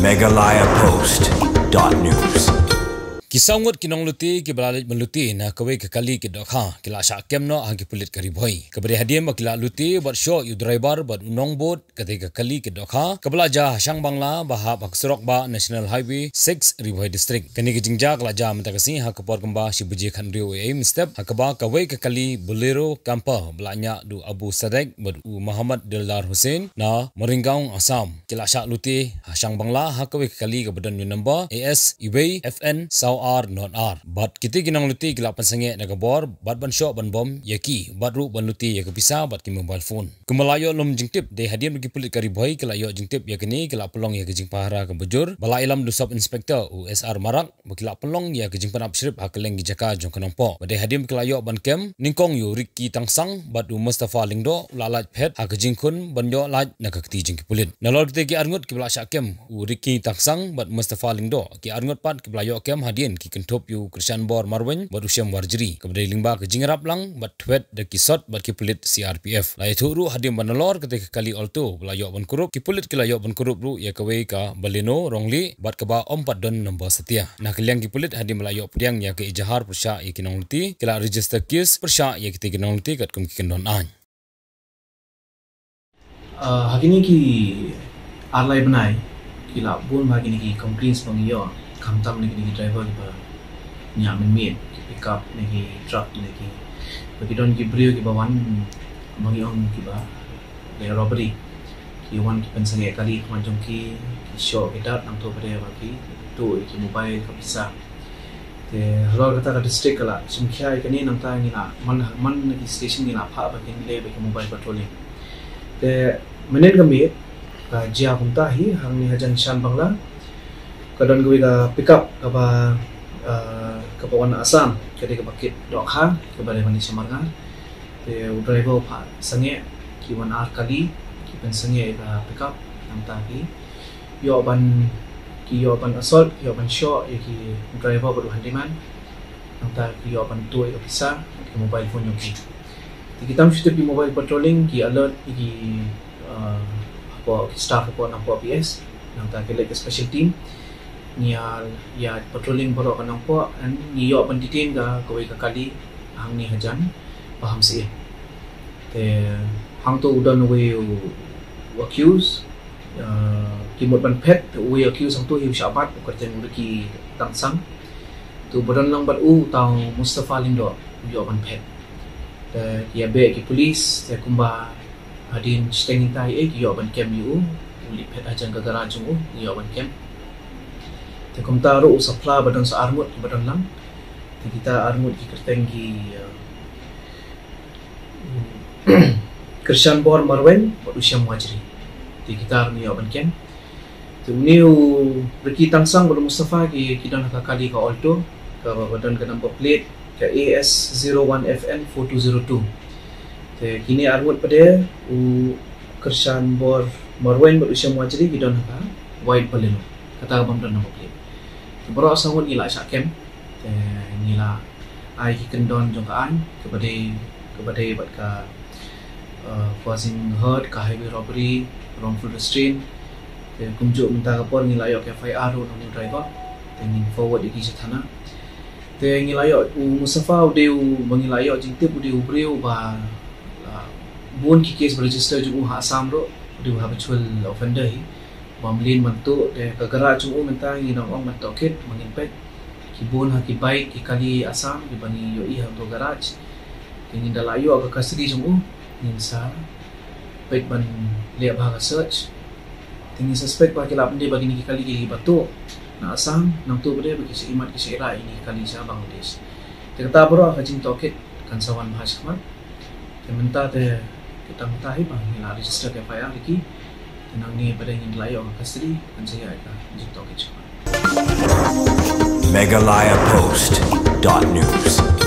megalayapost.news. Kisangot kinong luti kibalalit meluti na kawai kekali kidokha kila syakem no hang kipulit karibhoi kabari hadiam kila luti buat show yu driver buat unong boat ketika kali kidokha kabelaja Hashang Bangla bahab haksurok ba National Highway 6 Ribhoi District kini kijingja kelaja mentakasi hak kepor kemba sibuji khandriu aim step hakaba kawai kekali Bolero camper belanya du Abu Sadek buat Muhammad Dildar Hussein na Meringgaung Assam kila syak luti Hashang Bangla hakawai kekali kebadan yu number AS Ibay FN R not R. But kita ginang luti kila pansangye nagabor bat ban shop ban bom yaki bat ru ban luti ya kepisa bat ki mobile phone. Kemalayo lom jingtip de hadiam bagi pulit karibhoi kila yo jingtip ya kini kila pelong ya kejing pahara ke bejur bala ilam du sub inspector USR Marak bakila pelong ya kejing pan upsrip hakeleng gijaka jong kanampo. Bade hadiam kila yo ban kem ningkong yu Ricky Tangsang bat du Mustafa Lingdo lalaj phet ha kejing kun ban yo laj nakakti jing pulit. Nalor kita ki arngut kibla syakem Ricky Tangsang bat Mustafa Lingdo ki arngut pat kibla yo kem hadiam ki kentop yu Krishan Bor Marwen bat usiam warjeri kepada lingba ke jingrap lang bat twet de kisot bat ki pulit CRPF lai thuru hadim banalor ketika kali alto belayok ban kurup ki pulit kelayok ban kurup ru ya kawai ka Baleno Rongli bat keba ompat don nombor setia nah keliang ki pulit hadim belayok pediang ya ke ijahar persya ya kinong luti kila register kes persya ya kita kinong luti kat kum ki kendon an hakini ki arlai benai kila bun bagini ki complaints pangiyo kamtam lagi ni driver ni ba nyak men ki pick up ni truck ni ki bagi don ki brio ki bawan mangi on ki ba le robbery ki wan ki pensang kali macam ki show kita nang to pada bagi tu ki mobile ka bisa te rol kata ka district kala sumkhya ikani nang ta ni na man ni station ni na pha ba ki le ba ki mobile patrolling te menen kami ka jia kumta hi hang ni hajan Shan Bangla kadang gue ka pick up kapa Warna Assam ketika bakit dokha kepada mani Samarga te driver pa sange ki wan ar kali ki pen sange ka pick up nam ta ki yo ban assault yo ban show ki driver baru handiman nam ta ki yo ban tu ka bisa ki mobile phone yo ki kita mesti di mobile patrolling ki alert ki apa staff apa nampo PS nam ta ki like special team ya patrolling baru akan nampak dan niyo pendidikan kawai kali hang ni hajan paham sih te hang tu udah we accuse kimot ban pet we accuse hang tu hiu syabat kerja Ricky Tangsang tu badan lang bat tau Mustafa Lindo yo ban pet te ya be ki polis te kumba hadin stengin tai yo ban kem yu uli pet hajan ke garaj yo ban kem te kumtaro usapla badan sa armut badan lang te kita armut ki kerteng ki Krishan Bor Marwen bat usiam wajri te kita armi aban ken te niu Ricky Tangsang badan Mustafa ki kidan kali ka alto ka badan ka number plate ka AS01FN 4202 te kini armut pada Krishan Bor Marwen bat usiam wajri kidan ka white Baleno kata abang dan number plate baru asal nila syakem nila ai kendon jongkaan kepada buat ka causing hurt ka highway robbery wrongful restraint kumjuk minta kapor nila yo FIR no driver tengin forward di thana te nila yo Mustafa udeu mangila yo jingtip udeu breu ba bun ki case register ju Assam ro udeu habitual offender hi Mamlin mantu de kagara chung minta nginong ong mantokit mangimpet kibun ha kibay kikali Assam di bani yo iha to garage tingin dalayo aga custody chung ninsa pet ban liab ha search tingin suspect pa kila pende bagi ni kikali ki batu na Assam nang tu bade bagi si imat ki sira ini kali sa Bangladesh te kata bro ka jing tokit kan sawan mahasiswa te minta te kita mutahi bang ila register ke FIR ki tenang ni pada ingin layak custody dan saya akan jumpa kita. megalayapost.news